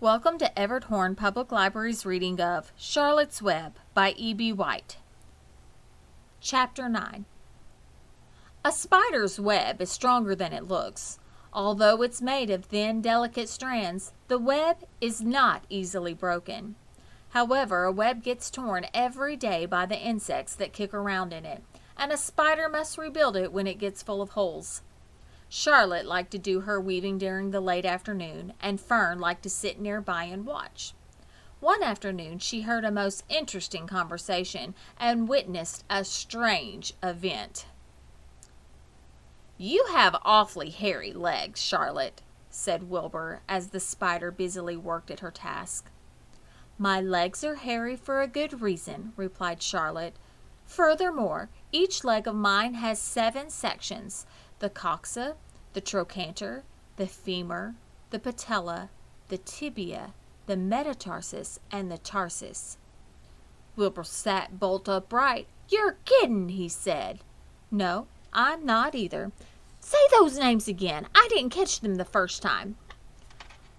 Welcome to Everett Horn Public Library's reading of Charlotte's Web by E.B. White. Chapter 9. A spider's web is stronger than it looks. Although it's made of thin, delicate strands, the web is not easily broken. However, a web gets torn every day by the insects that kick around in it, and a spider must rebuild it when it gets full of holes. Charlotte liked to do her weaving during the late afternoon, and Fern liked to sit nearby and watch. One afternoon she heard a most interesting conversation and witnessed a strange event. "You have awfully hairy legs, Charlotte," said Wilbur as the spider busily worked at her task. "My legs are hairy for a good reason," replied Charlotte. "Furthermore, each leg of mine has 7 sections: the coxa, the trochanter, the femur, the patella, the tibia, the metatarsus, and the tarsus." Wilbur sat bolt upright. "You're kidding," he said. "No, I'm not either. Say those names again. I didn't catch them the first time."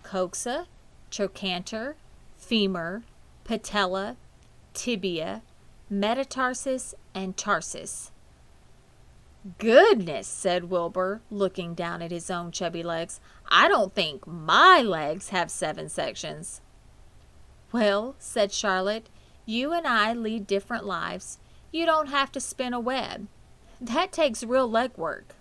Coxa, trochanter, femur, patella, tibia, metatarsus, and tarsus. "Goodness," said Wilbur, looking down at his own chubby legs. "I don't think my legs have 7 sections." "Well," said Charlotte, "you and I lead different lives. You don't have to spin a web. That takes real leg work."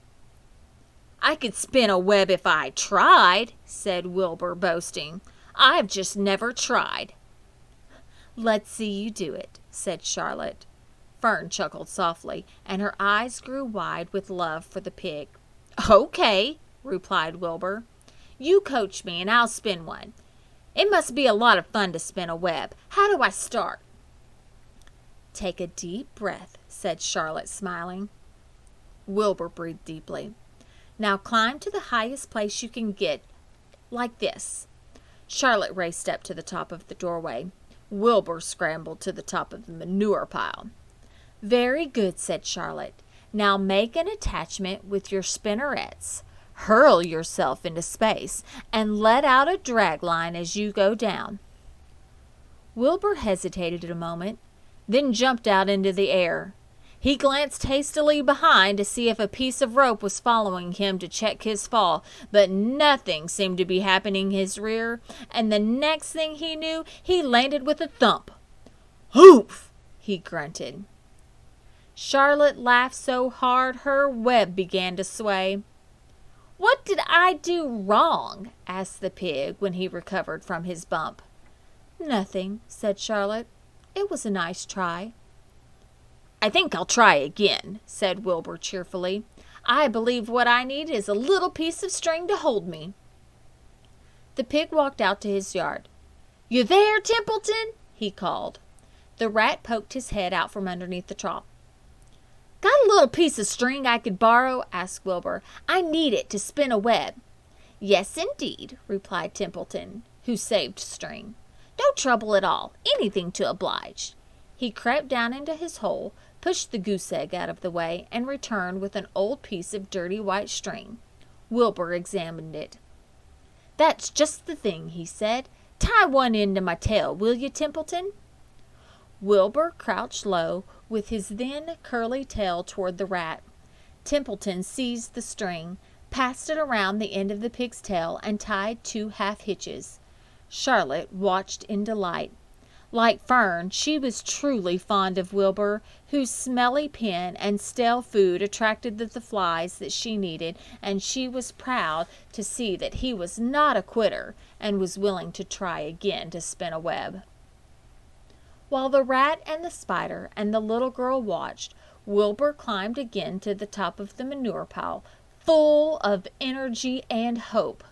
"I could spin a web if I tried," said Wilbur, boasting. "I've just never tried." "Let's see you do it," said Charlotte. Fern chuckled softly, and her eyes grew wide with love for the pig. "Okay," replied Wilbur. "You coach me and I'll spin one. It must be a lot of fun to spin a web. How do I start?" "Take a deep breath," said Charlotte, smiling. Wilbur breathed deeply. "Now climb to the highest place you can get, like this." Charlotte raced up to the top of the doorway. Wilbur scrambled to the top of the manure pile. "Very good," said Charlotte. "Now make an attachment with your spinnerets. Hurl yourself into space and let out a drag line as you go down." Wilbur hesitated a moment, then jumped out into the air. He glanced hastily behind to see if a piece of rope was following him to check his fall, but nothing seemed to be happening in his rear, and the next thing he knew, he landed with a thump. "Hoof!" he grunted. Charlotte laughed so hard her web began to sway. "What did I do wrong?" asked the pig when he recovered from his bump. "Nothing," said Charlotte. "It was a nice try." "I think I'll try again," said Wilbur cheerfully. "I believe what I need is a little piece of string to hold me." The pig walked out to his yard. "You there, Templeton?" he called. The rat poked his head out from underneath the trough. "Got a little piece of string I could borrow?" asked Wilbur. "I need it to spin a web." "Yes, indeed," replied Templeton, who saved string. "No trouble at all. Anything to oblige." He crept down into his hole, pushed the goose egg out of the way, and returned with an old piece of dirty white string. Wilbur examined it. "That's just the thing," he said. "Tie one end to my tail, will you, Templeton?" Wilbur crouched low, with his thin, curly tail toward the rat. Templeton seized the string, passed it around the end of the pig's tail, and tied 2 half hitches. Charlotte watched in delight. Like Fern, she was truly fond of Wilbur, whose smelly pen and stale food attracted the flies that she needed, and she was proud to see that he was not a quitter and was willing to try again to spin a web. While the rat and the spider and the little girl watched, Wilbur climbed again to the top of the manure pile, full of energy and hope.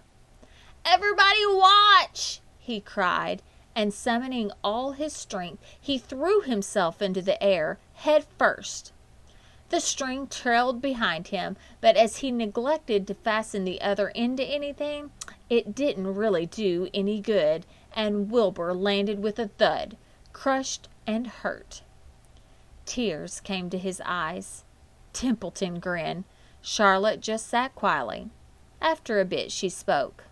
"Everybody watch!" he cried, and summoning all his strength, he threw himself into the air, head first. The string trailed behind him, but as he neglected to fasten the other end to anything, it didn't really do any good, and Wilbur landed with a thud, crushed and hurt. Tears came to his eyes. Templeton grinned. Charlotte just sat quietly. After a bit she spoke.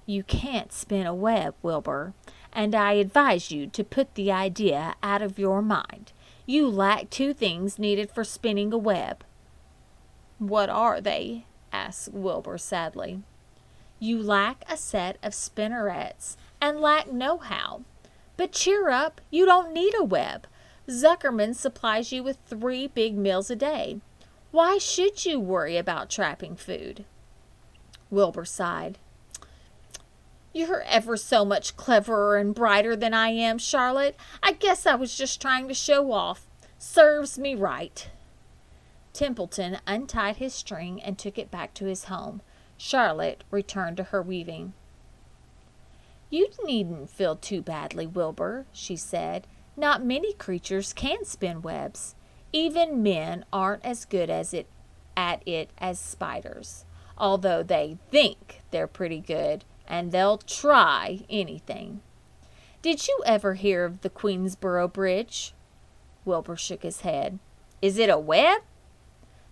You can't spin a web, Wilbur, and I advise you to put the idea out of your mind. You lack two things needed for spinning a web." "What are they?" asked Wilbur sadly. "You lack a set of spinnerets and lack know-how. But cheer up, you don't need a web. Zuckerman supplies you with 3 big meals a day. Why should you worry about trapping food?" Wilbur sighed. "You're ever so much cleverer and brighter than I am, Charlotte. I guess I was just trying to show off. Serves me right." Templeton untied his string and took it back to his home. Charlotte returned to her weaving. "You needn't feel too badly, Wilbur," she said. "Not many creatures can spin webs. Even men aren't as good at it as spiders, although they think they're pretty good, and they'll try anything. Did you ever hear of the Queensboro Bridge?" Wilbur shook his head. "Is it a web?"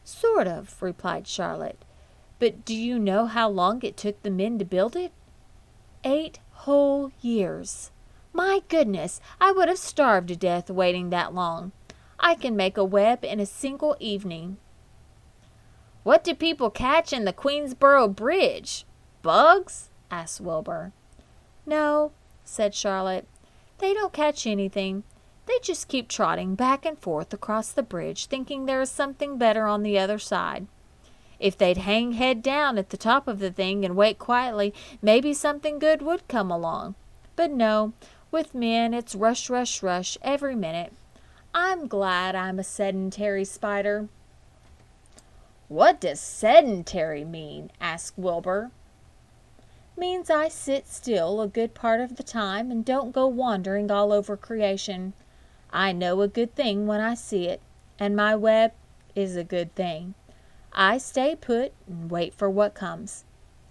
"Sort of," replied Charlotte. "But do you know how long it took the men to build it? 8 whole years. My goodness, I would have starved to death waiting that long. I can make a web in a single evening." "What do people catch in the Queensboro Bridge? Bugs?" asked Wilbur. "No," said Charlotte. "They don't catch anything. They just keep trotting back and forth across the bridge, thinking there is something better on the other side. If they'd hang head down at the top of the thing and wait quietly, maybe something good would come along. But no, with men it's rush, rush, rush every minute. I'm glad I'm a sedentary spider." "What does sedentary mean?" asked Wilbur. "Means I sit still a good part of the time and don't go wandering all over creation. I know a good thing when I see it, and my web is a good thing. I stay put and wait for what comes.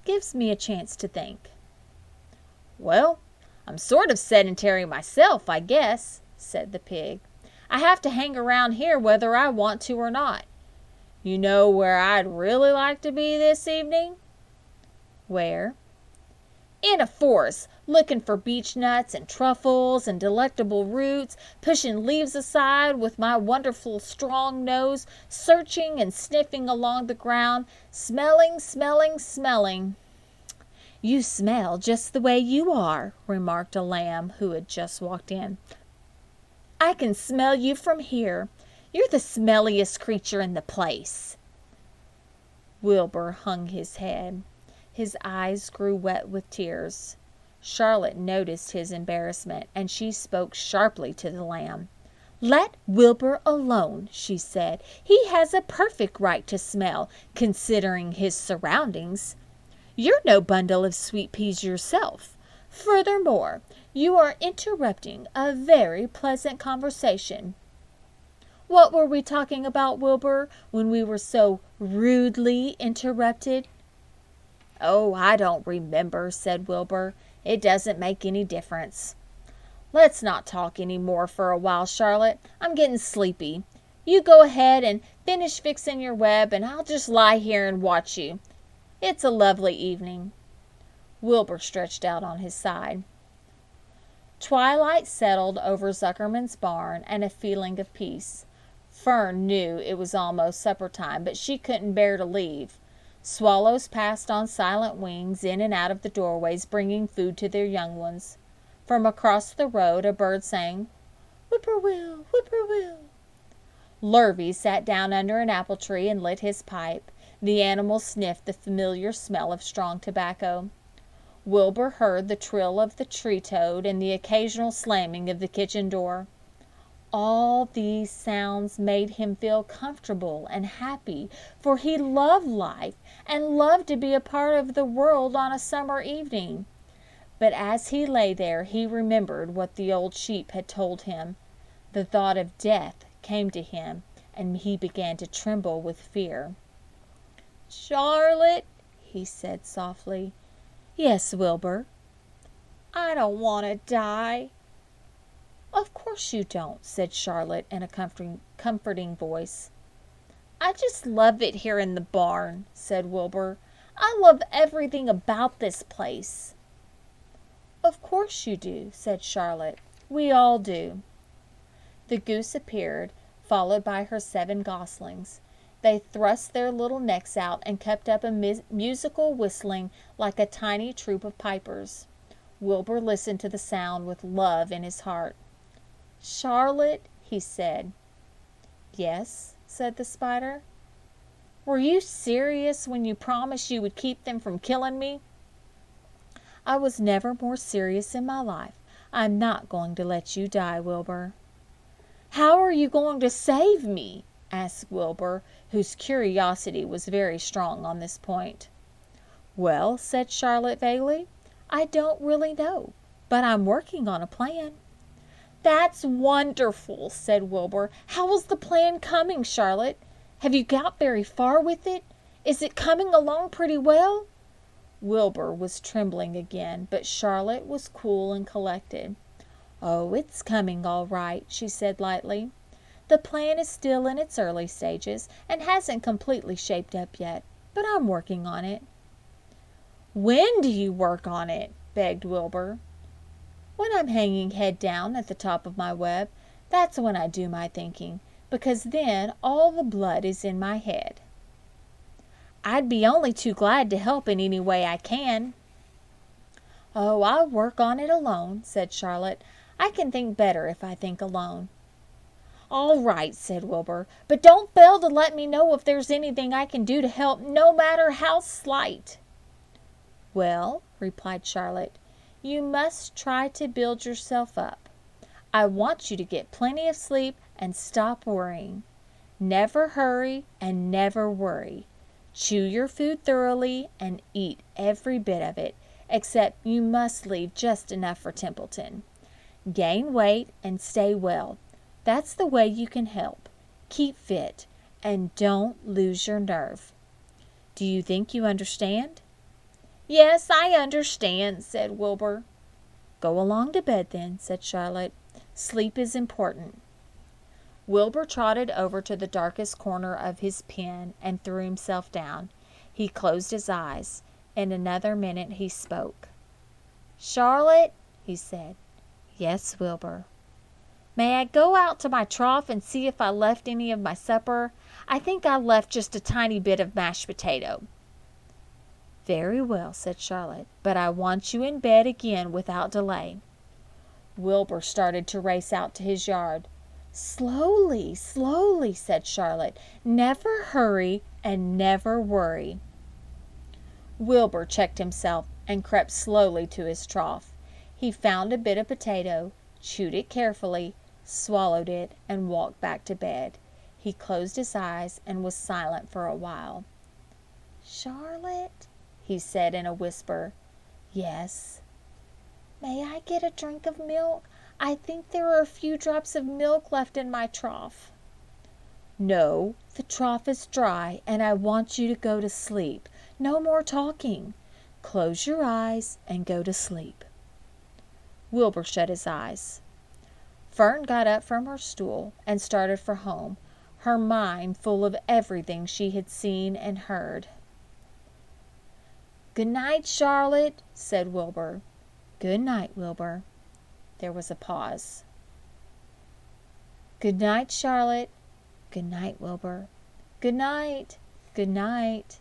Gives me a chance to think." "Well, I'm sort of sedentary myself, I guess," said the pig. "I have to hang around here whether I want to or not. You know where I'd really like to be this evening?" "Where?" "In a forest, looking for beech nuts and truffles and delectable roots, pushing leaves aside with my wonderful strong nose, searching and sniffing along the ground, smelling, smelling, smelling." "You smell just the way you are," remarked a lamb who had just walked in. "I can smell you from here. You're the smelliest creature in the place." Wilbur hung his head. His eyes grew wet with tears. Charlotte noticed his embarrassment, and she spoke sharply to the lamb. "Let Wilbur alone," she said. "He has a perfect right to smell, considering his surroundings. You're no bundle of sweet peas yourself. Furthermore, you are interrupting a very pleasant conversation. What were we talking about, Wilbur, when we were so rudely interrupted?" "Oh, I don't remember," said Wilbur. "It doesn't make any difference. Let's not talk any more for a while, Charlotte. I'm getting sleepy. You go ahead and finish fixing your web, and I'll just lie here and watch you. It's a lovely evening." Wilbur stretched out on his side. Twilight settled over Zuckerman's barn and a feeling of peace. Fern knew it was almost supper time, but she couldn't bear to leave. Swallows passed on silent wings in and out of the doorways, bringing food to their young ones. From across the road a bird sang, "Whippoorwill, whippoorwill." Lurvy sat down under an apple tree and lit his pipe. The animal sniffed the familiar smell of strong tobacco. Wilbur heard the trill of the tree toad and the occasional slamming of the kitchen door. All these sounds made him feel comfortable and happy, for he loved life and loved to be a part of the world on a summer evening. But as he lay there, he remembered what the old sheep had told him. The thought of death came to him, and he began to tremble with fear. "Charlotte," he said softly. "Yes, Wilbur." "I don't want to die." "Of course you don't," said Charlotte in a comforting voice. "I just love it here in the barn," said Wilbur. "I love everything about this place." "Of course you do," said Charlotte. "We all do." The goose appeared, followed by her 7 goslings. They thrust their little necks out and kept up a musical whistling like a tiny troop of pipers. Wilbur listened to the sound with love in his heart. "Charlotte," he said. "Yes," said the spider. "Were you serious when you promised you would keep them from killing me?" "I was never more serious in my life. I'm not going to let you die, Wilbur." "How are you going to save me?" asked Wilbur, whose curiosity was very strong on this point. "Well," said Charlotte vaguely, "I don't really know, but I'm working on a plan." "That's wonderful," said Wilbur. "How is the plan coming, Charlotte? Have you got very far with it? Is it coming along pretty well?" Wilbur was trembling again, but Charlotte was cool and collected. "Oh, it's coming all right," she said lightly. "The plan is still in its early stages and hasn't completely shaped up yet, but I'm working on it." "When do you work on it?" begged Wilbur. "When I'm hanging head down at the top of my web, that's when I do my thinking, because then all the blood is in my head." "I'd be only too glad to help in any way I can." "Oh, I'll work on it alone," said Charlotte. "I can think better if I think alone." "All right," said Wilbur, "but don't fail to let me know if there's anything I can do to help, no matter how slight." "Well," replied Charlotte, "you must try to build yourself up. I want you to get plenty of sleep and stop worrying. Never hurry and never worry. Chew your food thoroughly and eat every bit of it, except you must leave just enough for Templeton. Gain weight and stay well. That's the way you can help. Keep fit and don't lose your nerve. Do you think you understand?" "Yes, I understand," said Wilbur. "Go along to bed then," said Charlotte. "Sleep is important." Wilbur trotted over to the darkest corner of his pen and threw himself down. He closed his eyes. In another minute he spoke. "Charlotte," he said. "Yes, Wilbur." "May I go out to my trough and see if I left any of my supper? I think I left just a tiny bit of mashed potato." "Very well," said Charlotte, "but I want you in bed again without delay." Wilbur started to race out to his yard. "Slowly, slowly," said Charlotte. "Never hurry and never worry." Wilbur checked himself and crept slowly to his trough. He found a bit of potato, chewed it carefully, swallowed it, and walked back to bed. He closed his eyes and was silent for a while. "Charlotte," he said in a whisper. "Yes." "May I get a drink of milk? I think there are a few drops of milk left in my trough." "No, the trough is dry, and I want you to go to sleep. No more talking. Close your eyes and go to sleep." Wilbur shut his eyes. Fern got up from her stool and started for home, her mind full of everything she had seen and heard. "Good night, Charlotte," said Wilbur. "Good night, Wilbur." There was a pause. "Good night, Charlotte." "Good night, Wilbur." "Good night." "Good night."